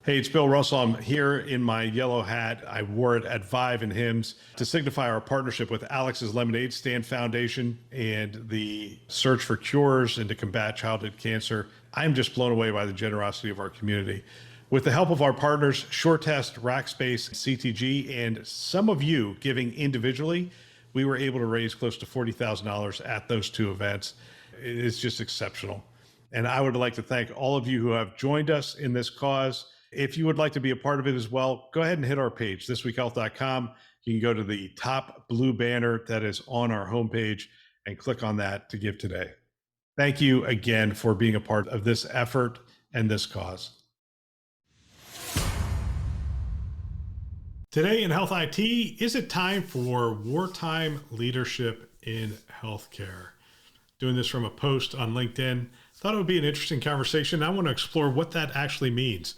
Hey, it's Bill Russell. I'm here in my yellow hat. I wore it at Vive and Hims to signify our partnership with Alex's Lemonade Stand Foundation and the search for cures and to combat childhood cancer. I'm just blown away by the generosity of our community. With the help of our partners, SureTest, Rackspace, CTG, and some of you giving individually, we were able to raise close to $40,000 at those two events. It is just exceptional. And I would like to thank all of you who have joined us in this cause. If you would like to be a part of it as well, go ahead and hit our page, thisweekhealth.com. You can go to the top blue banner that is on our homepage and click on that to give today. Thank you again for being a part of this effort and this cause. Today in Health IT, is it time for wartime leadership in healthcare? Doing this from a post on LinkedIn. Thought it would be an interesting conversation. I want to explore what that actually means.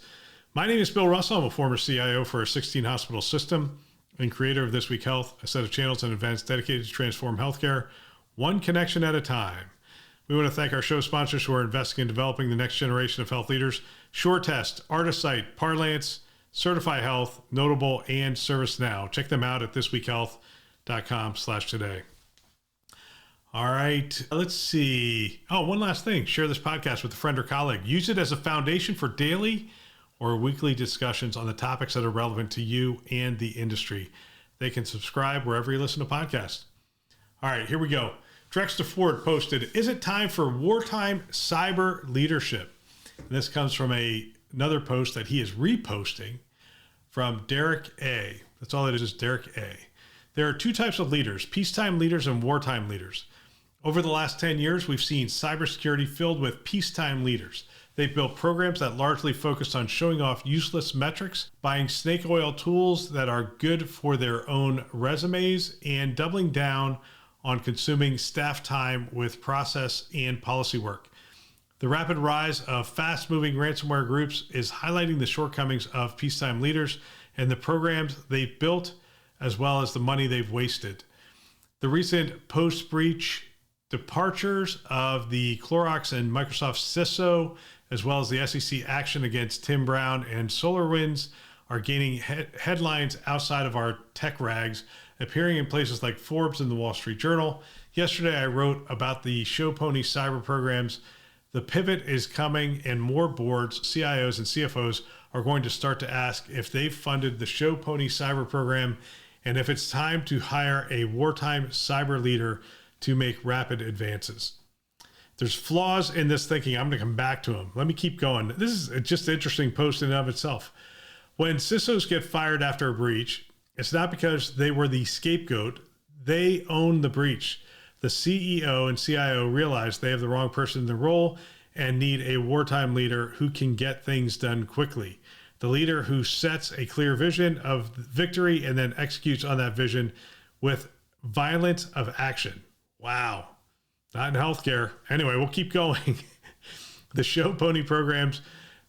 My name is Bill Russell. I'm a former CIO for a 16-hospital system and creator of This Week Health, a set of channels and events dedicated to transform healthcare, one connection at a time. We want to thank our show sponsors who are investing in developing the next generation of health leaders: SureTest, ArtiSite, Parlance, Certify Health, Notable, and ServiceNow. Check them out at thisweekhealth.com/today. All right, let's see. Oh, one last thing. Share this podcast with a friend or colleague. Use it as a foundation for daily or weekly discussions on the topics that are relevant to you and the industry. They can subscribe wherever you listen to podcasts. All right, here we go. Drexter Ford posted, "Is it time for wartime cyber leadership?" And this comes from another post that he is reposting from Derek A. That's all it is Derek A. There are two types of leaders: peacetime leaders and wartime leaders. Over the last 10 years, we've seen cybersecurity filled with peacetime leaders. They've built programs that largely focus on showing off useless metrics, buying snake oil tools that are good for their own resumes, and doubling down on consuming staff time with process and policy work. The rapid rise of fast-moving ransomware groups is highlighting the shortcomings of peacetime leaders and the programs they've built, as well as the money they've wasted. The recent post-breach departures of the Clorox and Microsoft CISO, as well as the SEC action against Tim Brown and SolarWinds, are gaining headlines outside of our tech rags, appearing in places like Forbes and the Wall Street Journal. Yesterday, I wrote about the Show Pony cyber programs. The pivot is coming, and more boards, CIOs, and CFOs are going to start to ask if they've funded the Show Pony cyber program and if it's time to hire a wartime cyber leader to make rapid advances. There's flaws in this thinking. I'm going to come back to them. Let me keep going. This is just an interesting post in and of itself. When CISOs get fired after a breach, it's not because they were the scapegoat. They own the breach. The CEO and CIO realize they have the wrong person in the role and need a wartime leader who can get things done quickly. The leader who sets a clear vision of victory and then executes on that vision with violence of action. Wow. Not in healthcare. Anyway, we'll keep going. The Show Pony programs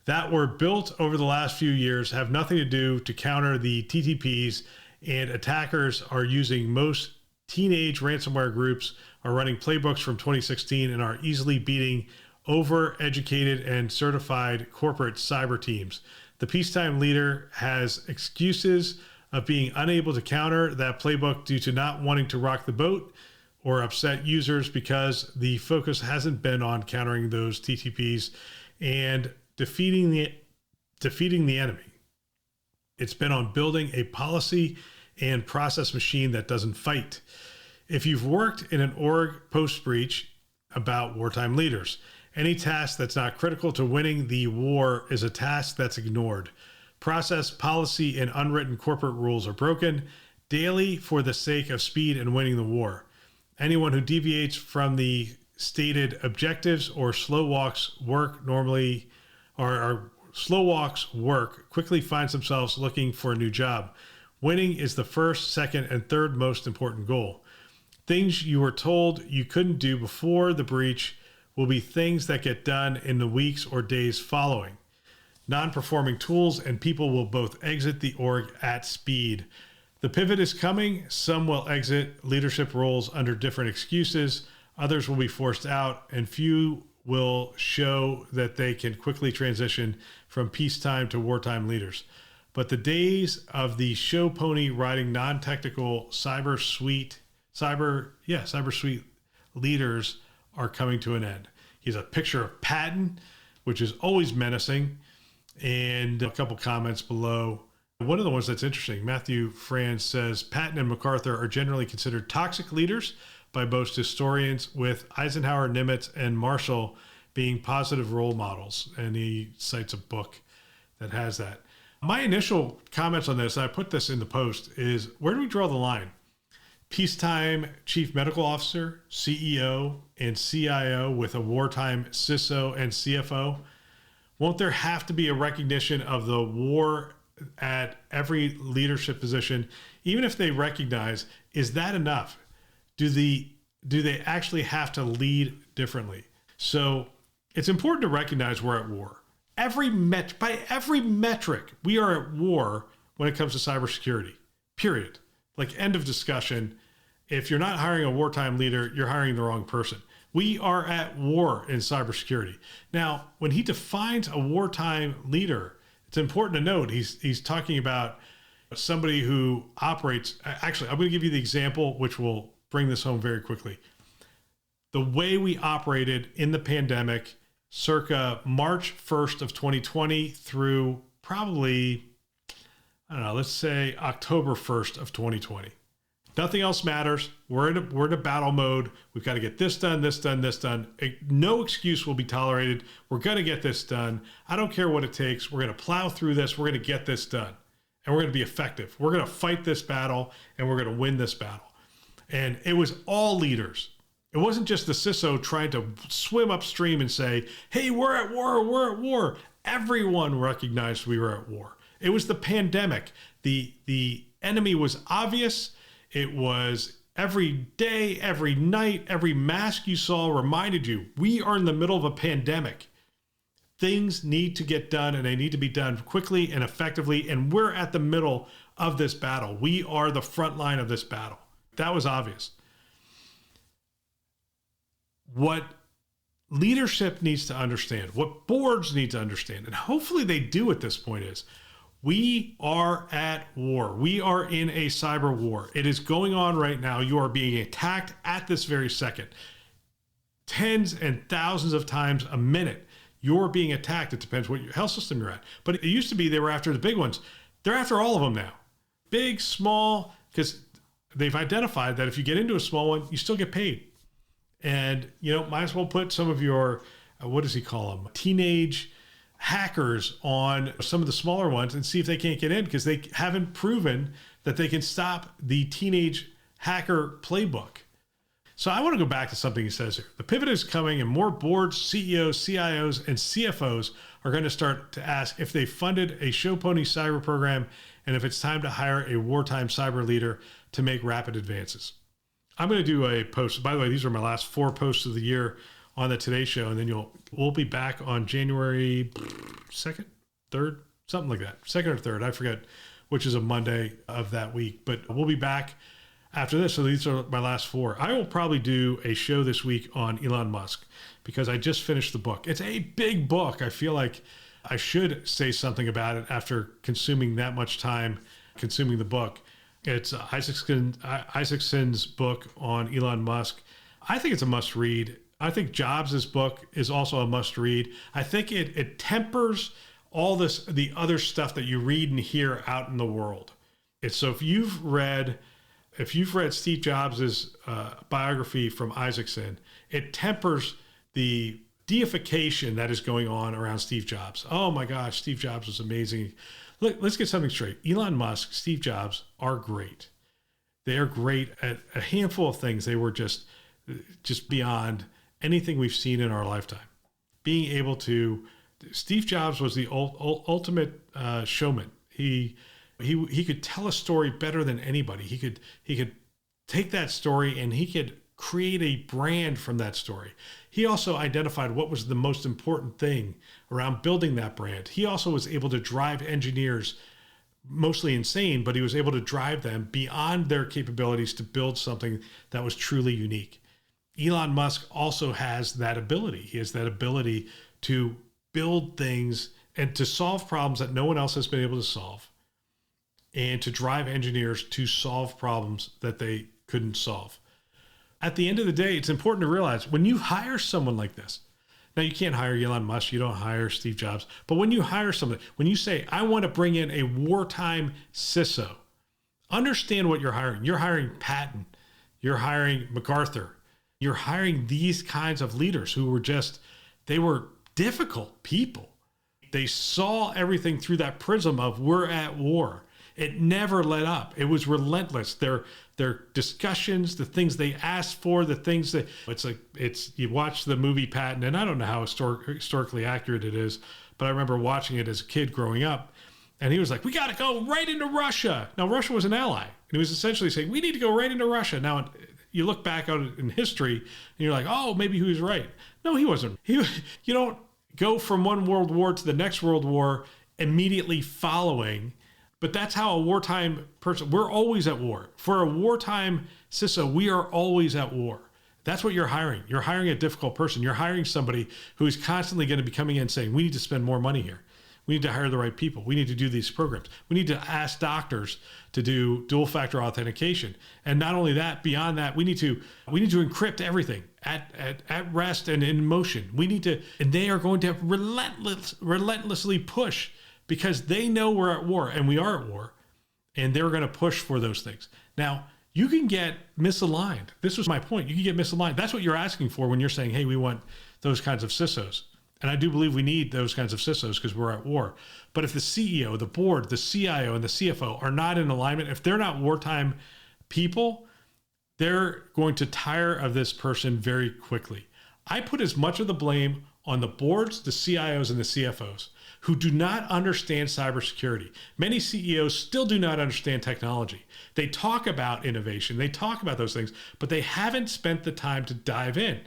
that were built over the last few years have nothing to do to counter the TTPs, and attackers are using most teenage ransomware groups are running playbooks from 2016 and are easily beating over-educated and certified corporate cyber teams. The peacetime leader has excuses of being unable to counter that playbook due to not wanting to rock the boat or upset users, because the focus hasn't been on countering those TTPs and defeating the enemy. It's been on building a policy and process machine that doesn't fight. If you've worked in an org post-breach about wartime leaders, any task that's not critical to winning the war is a task that's ignored. Process, policy, and unwritten corporate rules are broken daily for the sake of speed and winning the war. Anyone who deviates from the stated objectives or slow walks work quickly finds themselves looking for a new job. Winning is the first, second, and third most important goal. Things you were told you couldn't do before the breach will be things that get done in the weeks or days following. Non-performing tools and people will both exit the org at speed. The pivot is coming. Some will exit leadership roles under different excuses. Others will be forced out, and few will show that they can quickly transition from peacetime to wartime leaders. But the days of the show pony riding non-technical cyber suite leaders are coming to an end. He's a picture of Patton, which is always menacing, and a couple comments below. One of the ones that's interesting, Matthew Franz says, Patton and MacArthur are generally considered toxic leaders by most historians, with Eisenhower, Nimitz, and Marshall being positive role models. And he cites a book that has that. My initial comments on this, I put this in the post, is where do we draw the line? Peacetime chief medical officer, CEO, and CIO with a wartime CISO and CFO. Won't there have to be a recognition of the war at every leadership position? Even if they recognize, is that enough? Do they actually have to lead differently? So it's important to recognize we're at war. By every metric, we are at war when it comes to cybersecurity, period. Like, end of discussion. If you're not hiring a wartime leader, you're hiring the wrong person. We are at war in cybersecurity. Now, when he defines a wartime leader, it's important to note he's talking about somebody who operates. Actually, I'm going to give you the example, which will bring this home very quickly. The way we operated in the pandemic, circa March 1st of 2020 through probably, I don't know, let's say October 1st of 2020. Nothing else matters. We're in a battle mode. We've got to get this done, this done, this done. No excuse will be tolerated. We're going to get this done. I don't care what it takes. We're going to plow through this. We're going to get this done. And we're going to be effective. We're going to fight this battle, and we're going to win this battle. And it was all leaders. It wasn't just the CISO trying to swim upstream and say, hey, we're at war, we're at war. Everyone recognized we were at war. It was the pandemic. The enemy was obvious. It was every day, every night, every mask you saw reminded you, we are in the middle of a pandemic. Things need to get done, and they need to be done quickly and effectively. And we're at the middle of this battle. We are the front line of this battle. That was obvious. What leadership needs to understand, what boards need to understand, and hopefully they do at this point, is we are at war. We are in a cyber war. It is going on right now. You are being attacked at this very second. Tens and thousands of times a minute, you're being attacked. It depends what your health system you're at. But it used to be they were after the big ones. They're after all of them now. Big, small, because they've identified that if you get into a small one, you still get paid. And, might as well put some of your, what does he call them? Teenage hackers on some of the smaller ones and see if they can't get in, because they haven't proven that they can stop the teenage hacker playbook. So I want to go back to something he says here. The pivot is coming, and more boards, CEOs, CIOs, and CFOs are going to start to ask if they funded a show pony cyber program and if it's time to hire a wartime cyber leader to make rapid advances. I'm going to do a post. By the way, these are my last 4 posts of the year on the Today Show, and then we'll be back on January 2nd, 3rd, something like that. 2nd or 3rd, I forget which is a Monday of that week, but we'll be back after this. So these are my last 4. I will probably do a show this week on Elon Musk because I just finished the book. It's a big book. I feel like I should say something about it after consuming that much time consuming the book. It's Isaacson's book on Elon Musk. I think it's a must read. I think Jobs' book is also a must read. I think it tempers all the other stuff that you read and hear out in the world. So if you've read Steve Jobs' biography from Isaacson, it tempers the deification that is going on around Steve Jobs. Oh my gosh, Steve Jobs was amazing. Look, let's get something straight. Elon Musk, Steve Jobs are great. They are great at a handful of things. They were just beyond anything we've seen in our lifetime. Steve Jobs was the ultimate showman. He could tell a story better than anybody. He could take that story and he could create a brand from that story. He also identified what was the most important thing around building that brand. He also was able to drive engineers, mostly insane, but he was able to drive them beyond their capabilities to build something that was truly unique. Elon Musk also has that ability. He has that ability to build things and to solve problems that no one else has been able to solve, and to drive engineers to solve problems that they couldn't solve. At the end of the day, it's important to realize when you hire someone like this, now you can't hire Elon Musk, you don't hire Steve Jobs, but when you hire someone, when you say, I want to bring in a wartime CISO, understand what you're hiring. You're hiring Patton, you're hiring MacArthur, you're hiring these kinds of leaders who were they were difficult people. They saw everything through that prism of we're at war. It never let up. It was relentless. Their discussions, the things they asked for, the things that you watch the movie Patton, and I don't know how historically accurate it is, but I remember watching it as a kid growing up, and he was like, we got to go right into Russia. Now, Russia was an ally, and he was essentially saying, we need to go right into Russia. Now, you look back on it in history, and you're like, oh, maybe he was right. No, he wasn't. You don't go from one world war to the next world war immediately following. But that's how a wartime person, we're always at war. For a wartime CISO, we are always at war. That's what you're hiring. You're hiring a difficult person. You're hiring somebody who is constantly going to be coming in saying, we need to spend more money here. We need to hire the right people. We need to do these programs. We need to ask doctors to do dual factor authentication. And not only that, beyond that, we need to encrypt everything at rest and in motion. And they are going to relentlessly push, because they know we're at war, and we are at war, and they're going to push for those things. Now, you can get misaligned. This was my point. You can get misaligned. That's what you're asking for when you're saying, hey, we want those kinds of CISOs. And I do believe we need those kinds of CISOs because we're at war. But if the CEO, the board, the CIO, and the CFO are not in alignment, if they're not wartime people, they're going to tire of this person very quickly. I put as much of the blame on the boards, the CIOs, and the CFOs, who do not understand cybersecurity. Many CEOs still do not understand technology. They talk about innovation, they talk about those things, but they haven't spent the time to dive in.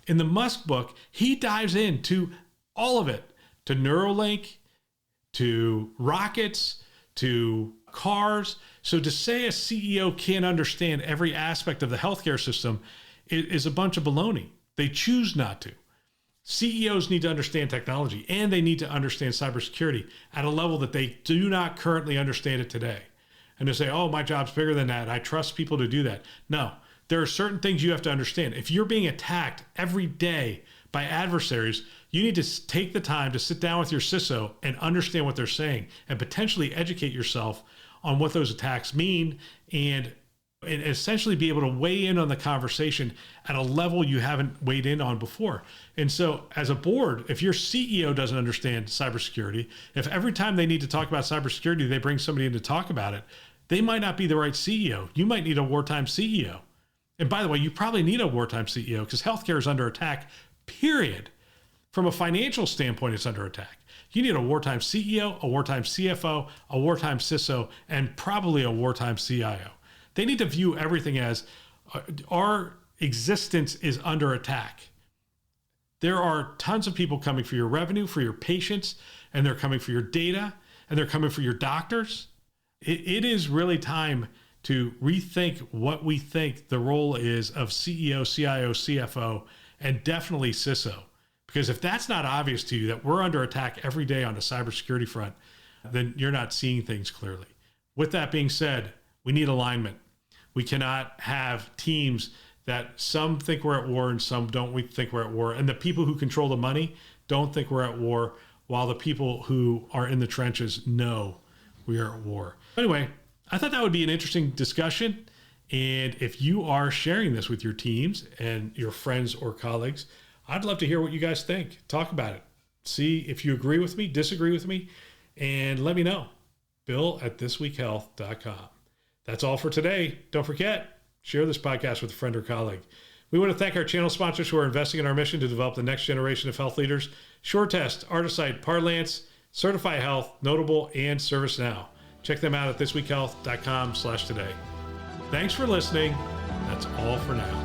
In the Musk book, he dives into all of it, to Neuralink, to rockets, to cars. So to say a CEO can't understand every aspect of the healthcare system is a bunch of baloney. They choose not to. CEOs need to understand technology, and they need to understand cybersecurity at a level that they do not currently understand it today. And to say, oh, my job's bigger than that, I trust people to do that. No, there are certain things you have to understand. If you're being attacked every day by adversaries, you need to take the time to sit down with your CISO and understand what they're saying, and potentially educate yourself on what those attacks mean, and essentially be able to weigh in on the conversation at a level you haven't weighed in on before. And so as a board, if your CEO doesn't understand cybersecurity, if every time they need to talk about cybersecurity, they bring somebody in to talk about it, they might not be the right CEO. You might need a wartime CEO. And by the way, you probably need a wartime CEO because healthcare is under attack, period. From a financial standpoint, it's under attack. You need a wartime CEO, a wartime CFO, a wartime CISO, and probably a wartime CIO. They need to view everything as our existence is under attack. There are tons of people coming for your revenue, for your patients, and they're coming for your data, and they're coming for your doctors. It is really time to rethink what we think the role is of CEO, CIO, CFO, and definitely CISO. Because if that's not obvious to you, that we're under attack every day on the cybersecurity front, then you're not seeing things clearly. With that being said, we need alignment. We cannot have teams that some think we're at war and some don't think we're at war. And the people who control the money don't think we're at war, while the people who are in the trenches know we are at war. Anyway, I thought that would be an interesting discussion. And if you are sharing this with your teams and your friends or colleagues, I'd love to hear what you guys think. Talk about it. See if you agree with me, disagree with me, and let me know. Bill@thisweekhealth.com. That's all for today. Don't forget, share this podcast with a friend or colleague. We want to thank our channel sponsors who are investing in our mission to develop the next generation of health leaders: SureTest, Artisight, Parlance, Certify Health, Notable, and ServiceNow. Check them out at thisweekhealth.com/today. Thanks for listening. That's all for now.